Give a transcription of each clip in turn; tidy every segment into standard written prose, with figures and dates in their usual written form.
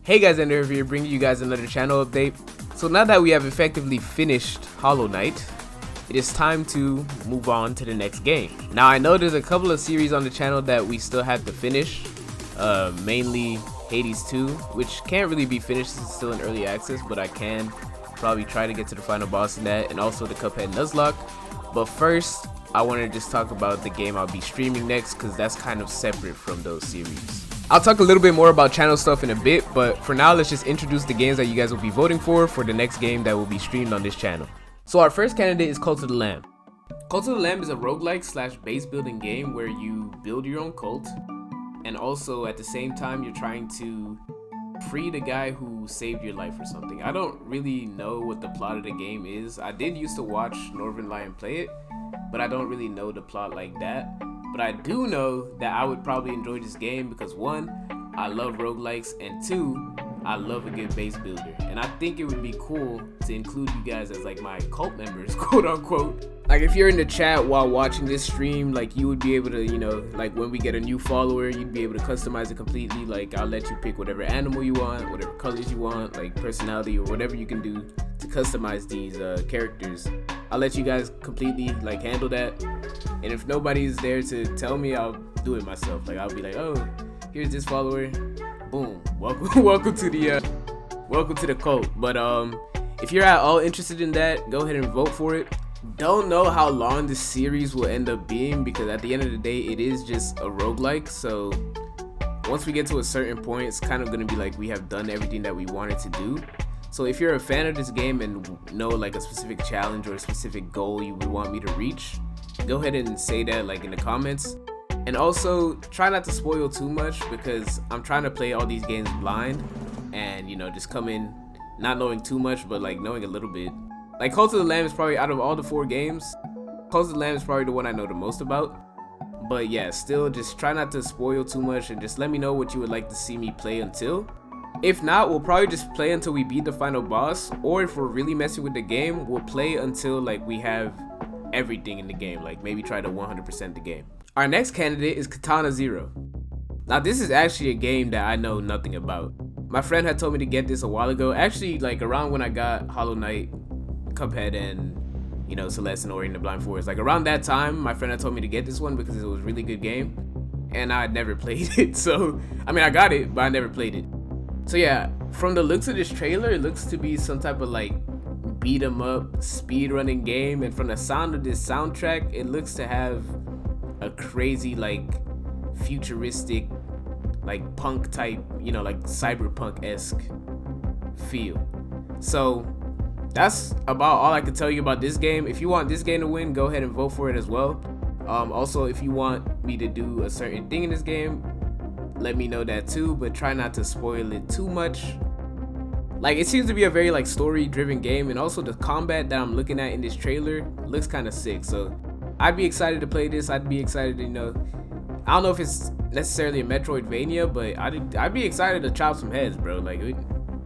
Hey guys, EnderHerve here, bringing you guys another channel update. So now that we have effectively finished Hollow Knight, it is time to move on to the next game. Now I know there's a couple of series on the channel that we still have to finish, mainly Hades 2, which can't really be finished since it's still in early access, but I can probably try to get to the final boss in that, and also the Cuphead Nuzlocke. But first, I want to just talk about the game I'll be streaming next, because that's kind of separate from those series. I'll talk a little bit more about channel stuff in a bit, but for now let's just introduce the games that you guys will be voting for the next game that will be streamed on this channel. So our first candidate is Cult of the Lamb. Cult of the Lamb is a roguelike slash base building game where you build your own cult, and also at the same time you're trying to free the guy who saved your life or something. I don't really know what the plot of the game is. I did used to watch Northern Lion play it, but I don't really know the plot like that. But I do know that I would probably enjoy this game because 1, I love roguelikes, and 2, I love a good base builder. And I think it would be cool to include you guys as like my cult members, quote unquote. Like if you're in the chat while watching this stream, like you would be able to, you know, like when we get a new follower, you'd be able to customize it completely. Like I'll let you pick whatever animal you want, whatever colors you want, like personality or whatever you can do to customize these characters. I'll let you guys completely like handle that. And if nobody's there to tell me, I'll do it myself. Like I'll be like, oh, here's this follower, boom, welcome to the cult. But if you're at all interested in that, go ahead and vote for it. Don't know how long this series will end up being because at the end of the day, it is just a roguelike. So once we get to a certain point, it's kind of gonna be like we have done everything that we wanted to do. So if you're a fan of this game and know like a specific challenge or a specific goal you would want me to reach, go ahead and say that like in the comments. And also try not to spoil too much because I'm trying to play all these games blind and, you know, just come in not knowing too much but like knowing a little bit. Like Cult of the Lamb is probably, out of all the 4 games, Cult of the Lamb is probably the one I know the most about. But yeah, still just try not to spoil too much and just let me know what you would like to see me play until. If not, we'll probably just play until we beat the final boss, or if we're really messing with the game, we'll play until like we have everything in the game, like maybe try to 100% the game. Our next candidate is Katana Zero. Now this is actually a game that I know nothing about. My friend had told me to get this a while ago, actually like around when I got Hollow Knight, Cuphead, and you know, Celeste and Ori and the Blind Forest. Like around that time, my friend had told me to get this one because it was a really good game, and I had never played it. So I mean, I got it, but I never played it. So yeah, from the looks of this trailer, it looks to be some type of like beat 'em up speedrunning game, and from the sound of this soundtrack, it looks to have a crazy like futuristic like punk type, you know, like cyberpunk-esque feel. So that's about all I can tell you about this game. If you want this game to win, go ahead and vote for it as well. Also, if you want me to do a certain thing in this game, let me know that too, but try not to spoil it too much. Like it seems to be a very like story driven game, and also the combat that I'm looking at in this trailer looks kind of sick. So I'd be excited to play this. I'd be excited to, you know, I don't know if it's necessarily a Metroidvania, but I'd be excited to chop some heads, bro. Like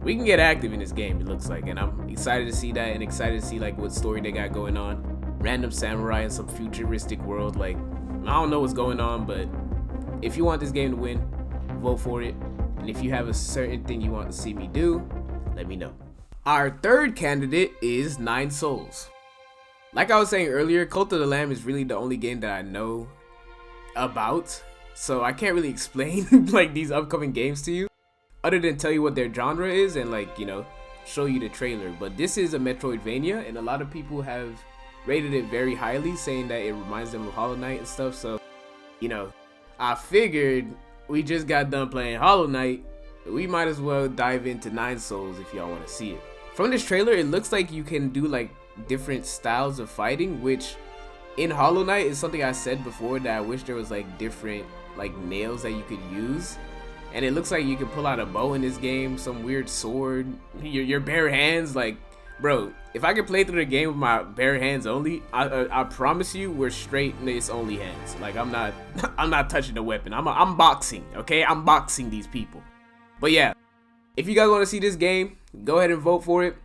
we can get active in this game, it looks like, and I'm excited to see that and excited to see like what story they got going on. Random samurai in some futuristic world. Like I don't know what's going on, but if you want this game to win, vote for it. And if you have a certain thing you want to see me do, let me know. Our third candidate is 9 Souls. Like I was saying earlier, Cult of the Lamb is really the only game that I know about, so I can't really explain like these upcoming games to you other than tell you what their genre is and like, you know, show you the trailer. But this is a Metroidvania, and a lot of people have rated it very highly, saying that it reminds them of Hollow Knight and stuff. So, you know, I figured we just got done playing Hollow Knight, we might as well dive into 9 Souls if y'all want to see it. From this trailer, it looks like you can do like different styles of fighting, which in Hollow Knight is something I said before that I wish there was like different like nails that you could use. And it looks like you can pull out a bow in this game, some weird sword, your bare hands. Like, bro, if I could play through the game with my bare hands only, I promise you we're straight in this only hands. Like I'm not touching the weapon. I'm boxing, okay? I'm boxing these people. But yeah, if you guys want to see this game, go ahead and vote for it.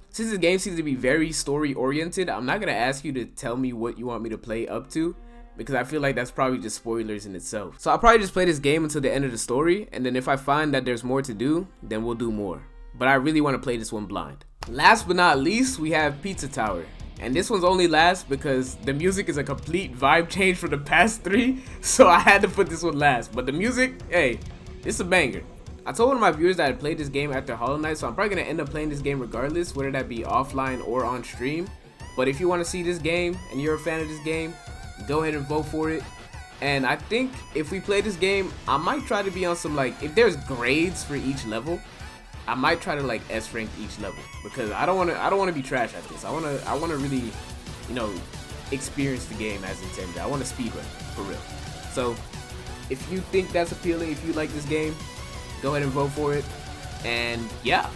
Since this game seems to be very story oriented, I'm not gonna ask you to tell me what you want me to play up to, because I feel like that's probably just spoilers in itself. So I'll probably just play this game until the end of the story, and then if I find that there's more to do, then we'll do more. But I really want to play this one blind. Last but not least, we have Pizza Tower. And this one's only last because the music is a complete vibe change from the past 3, so I had to put this one last. But the music, hey, it's a banger. I told one of my viewers that I played this game after Hollow Knight, so I'm probably going to end up playing this game regardless, whether that be offline or on stream. But if you want to see this game and you're a fan of this game, go ahead and vote for it. And I think if we play this game, I might try to be on some, like, if there's grades for each level, I might try to like S rank each level, because I don't want to be trash at this. I want to really, you know, experience the game as intended. I want to speedrun for real. So if you think that's appealing, if you like this game, go ahead and vote for it. And yeah,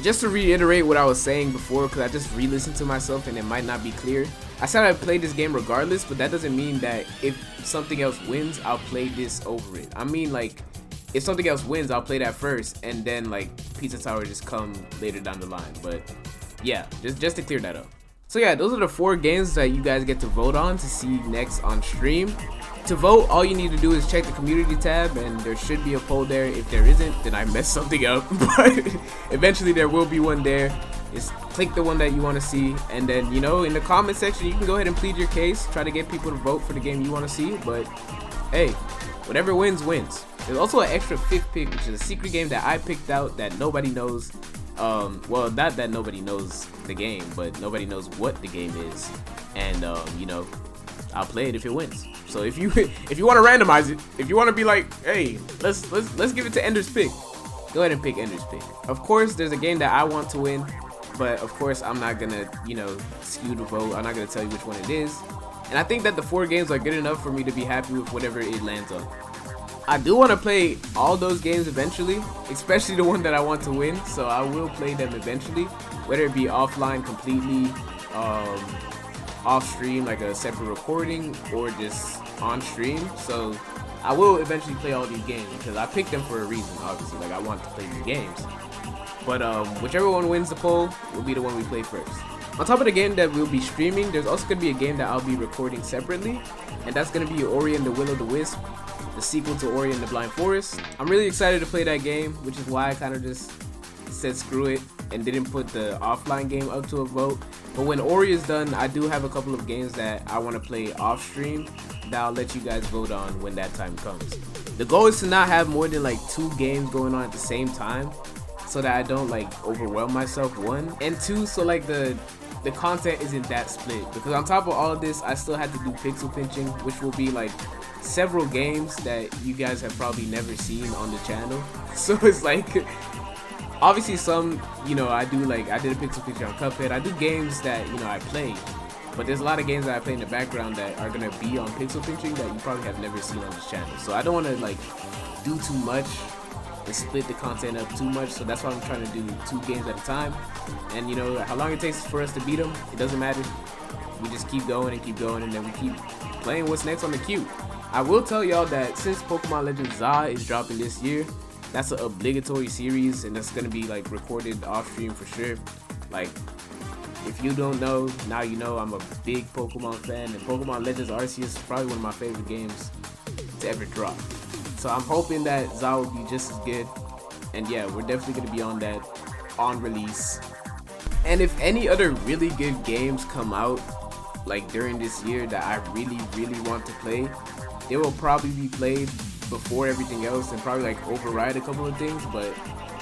just to reiterate what I was saying before, because I just re-listened to myself and it might not be clear. I said I'd play this game regardless, but that doesn't mean that if something else wins, I'll play this over it. I mean, like, if something else wins, I'll play that first, and then like Pizza Tower just come later down the line. But yeah, just to clear that up. So yeah, those are the 4 games that you guys get to vote on to see next on stream. To vote, all you need to do is check the community tab, and there should be a poll there. If there isn't, then I messed something up, but eventually there will be one there. Just click the one that you want to see, and then, you know, in the comment section you can go ahead and plead your case, try to get people to vote for the game you want to see. But hey, whatever wins, wins. There's also an extra 5th pick, which is a secret game that I picked out that nobody knows. Well, not that nobody knows the game, but nobody knows what the game is. And you know, I'll play it if it wins. So if you want to randomize it, if you want to be like, hey, let's give it to Ender's pick, go ahead and pick Ender's pick. Of course, there's a game that I want to win, but of course I'm not gonna, you know, skew the vote. I'm not gonna tell you which one it is. And I think that the 4 games are good enough for me to be happy with whatever it lands on. I do want to play all those games eventually, especially the one that I want to win, so I will play them eventually, whether it be offline completely, off stream like a separate recording, or just on stream. So I will eventually play all these games because I picked them for a reason, obviously. Like, I want to play these games. But whichever one wins the poll will be the one we play first. On top of the game that we'll be streaming, there's also going to be a game that I'll be recording separately, and that's going to be Ori and the Will of the Wisp, the sequel to Ori and the Blind Forest. I'm really excited to play that game, which is why I kind of just said screw it and didn't put the offline game up to a vote. But when Ori is done, I do have a couple of games that I want to play off stream that I'll let you guys vote on when that time comes. The goal is to not have more than like 2 games going on at the same time, so that I don't like overwhelm myself, 1, and 2, so like the content isn't that split. Because on top of all of this, I still had to do pixel pinching, which will be like several games that you guys have probably never seen on the channel. So it's like, obviously some, you know, I did a pixel pinch on Cuphead. I do games that, you know, I play, but there's a lot of games that I play in the background that are gonna be on pixel pinching that you probably have never seen on this channel. So I don't want to like do too much and split the content up too much, so that's why I'm trying to do 2 games at a time. And you know, how long it takes for us to beat them, it doesn't matter. We just keep going, and then we keep playing what's next on the queue. I will tell y'all that since Pokemon Legends ZA is dropping this year, that's an obligatory series, and that's gonna be like recorded off stream for sure. Like, if you don't know, now you know. I'm a big Pokemon fan, and Pokemon Legends Arceus is probably one of my favorite games to ever drop. So I'm hoping that ZA will be just as good, and yeah, we're definitely gonna be on that on release. And if any other really good games come out like during this year that I really want to play, they will probably be played before everything else and probably like override a couple of things. But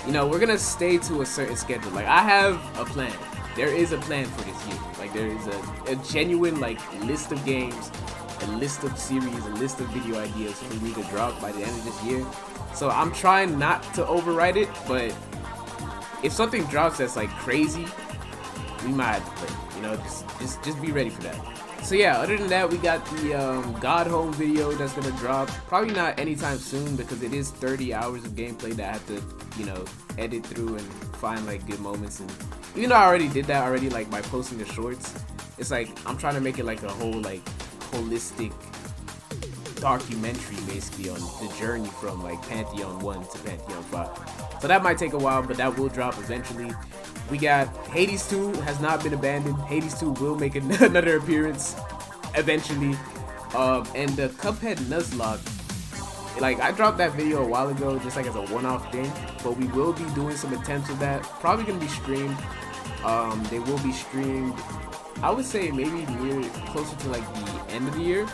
you know, we're gonna stay to a certain schedule. Like, I have a plan. There is a plan for this year. Like, there is a genuine like list of games, a list of series, a list of video ideas for me to drop by the end of this year. So I'm trying not to override it, but if something drops that's like crazy, we might have to play. You know, just be ready for that. So yeah, other than that, we got the God Home video that's gonna drop. Probably not anytime soon, because it is 30 hours of gameplay that I have to, you know, edit through and find like good moments. And even though I already did that already, like by posting the shorts, it's like I'm trying to make it like a whole like holistic documentary basically on the journey from like Pantheon 1 to Pantheon 5. So that might take a while, but that will drop eventually. We got Hades 2 has not been abandoned. Hades 2 will make another appearance eventually. And the Cuphead Nuzlocke, like I dropped that video a while ago just like as a one-off thing, but we will be doing some attempts of that. Probably gonna be streamed. They will be streamed, I would say maybe near closer to like the end of the year,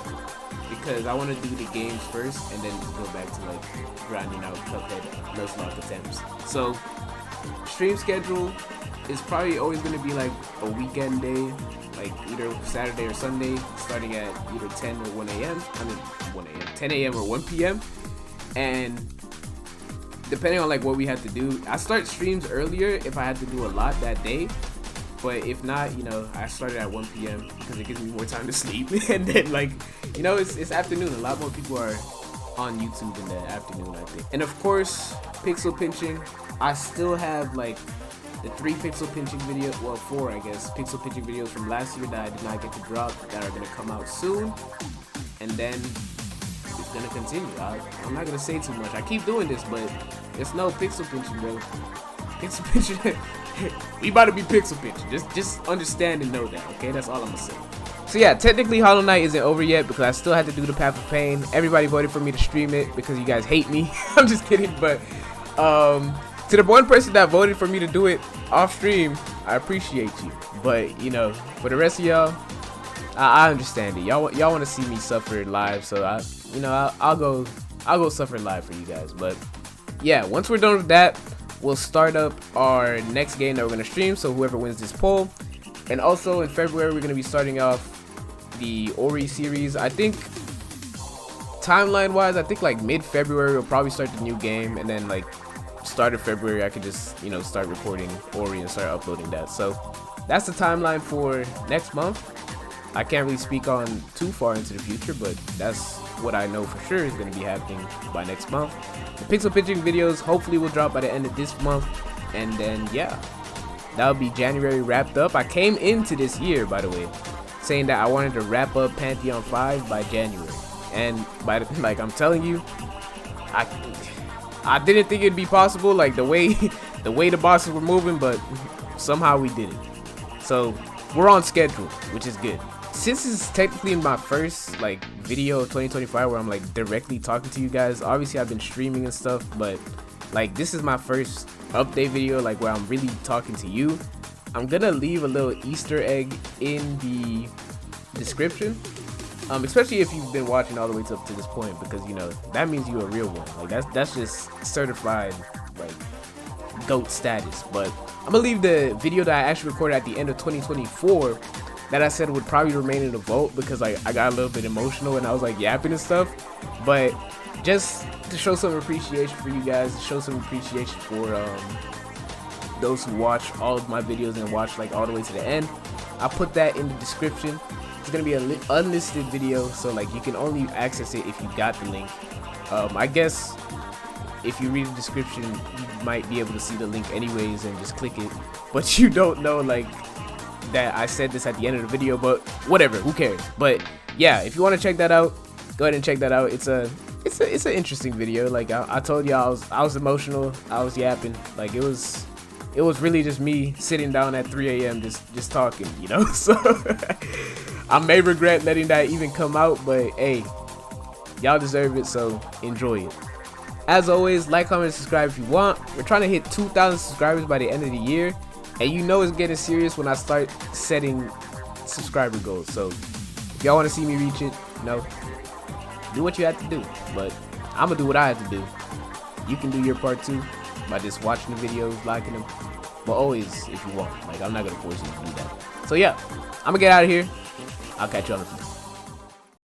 because I want to do the games first and then go back to like grinding out Cuphead Nuzlocke attempts. So stream schedule is probably always going to be like a weekend day, like either Saturday or Sunday, starting at either 10 or 1 a.m. I mean 1 a.m. 10 a.m. or 1 p.m. And depending on like what we have to do, I start streams earlier if I had to do a lot that day. But if not, you know, I started at 1 p.m. because it gives me more time to sleep. And then like, you know, it's afternoon. A lot more people are on YouTube in the afternoon, I think. And of course, pixel pinching. I still have like the 3 pixel pinching videos, well 4 I guess, pixel pinching videos from last year that I did not get to drop that are going to come out soon. And then it's going to continue. I'm not going to say too much. I keep doing this, but it's no pixel pinching, bro. Pixel pinching. We about to be pixel pinching. Just understand and know that, okay? That's all I'm gonna say. So yeah, technically Hollow Knight isn't over yet because I still had to do the Path of Pain. Everybody voted for me to stream it because you guys hate me. I'm just kidding, but to the one person that voted for me to do it off stream, I appreciate you. But you know, for the rest of y'all, I understand it. Y'all want to see me suffer live, so I'll go suffer live for you guys. But yeah, once we're done with that, we'll start up our next game that we're going to stream, so whoever wins this poll. And also in February, we're going to be starting off the yourr series. I think, timeline-wise, I think like mid-February, we'll probably start the new game. And then like, start of February, I could just, you know, start recording yourr and start uploading that. So that's the timeline for next month. I can't really speak on too far into the future, but that's what I know for sure is going to be happening by next month. The pixel pinching videos hopefully will drop by the end of this month, and then yeah, that'll be January wrapped up. I came into this year, by the way, saying that I wanted to wrap up Pantheon 5 by January, and by the, like I'm telling you, I didn't think it'd be possible, like the way the bosses were moving, but somehow we did it. So we're on schedule, which is good. Since it's technically my first like video of 2025 where I'm like directly talking to you guys, obviously I've been streaming and stuff, but like this is my first update video, like where I'm really talking to you. I'm gonna leave a little Easter egg in the description, especially if you've been watching all the way up to this point, because you know that means you're a real one. Like that's just certified like GOAT status. But I'm gonna leave the video that I actually recorded at the end of 2024 that I said would probably remain in the vault because like I got a little bit emotional and I was like yapping and stuff. But just to show some appreciation for you guys, to show some appreciation for those who watch all of my videos and watch like all the way to the end, I put that in the description. It's gonna be an unlisted video, so like you can only access it if you got the link. I guess if you read the description, you might be able to see the link anyways and just click it, but you don't know like that I said this at the end of the video, but whatever, who cares. But yeah, if you want to check that out, go ahead and check that out. It's an interesting video. Like I told you, I was emotional, I was yapping. Like it was really just me sitting down at 3 a.m. just talking, you know. So I may regret letting that even come out, but hey, y'all deserve it, so enjoy it. As always, like, comment, and subscribe if you want. We're trying to hit 2,000 subscribers by the end of the year. And you know it's getting serious when I start setting subscriber goals. So if y'all want to see me reach it, you know, do what you have to do. But I'm going to do what I have to do. You can do your part too by just watching the videos, liking them. But always if you want. Like, I'm not going to force you to do that. So yeah, I'm going to get out of here. I'll catch you on the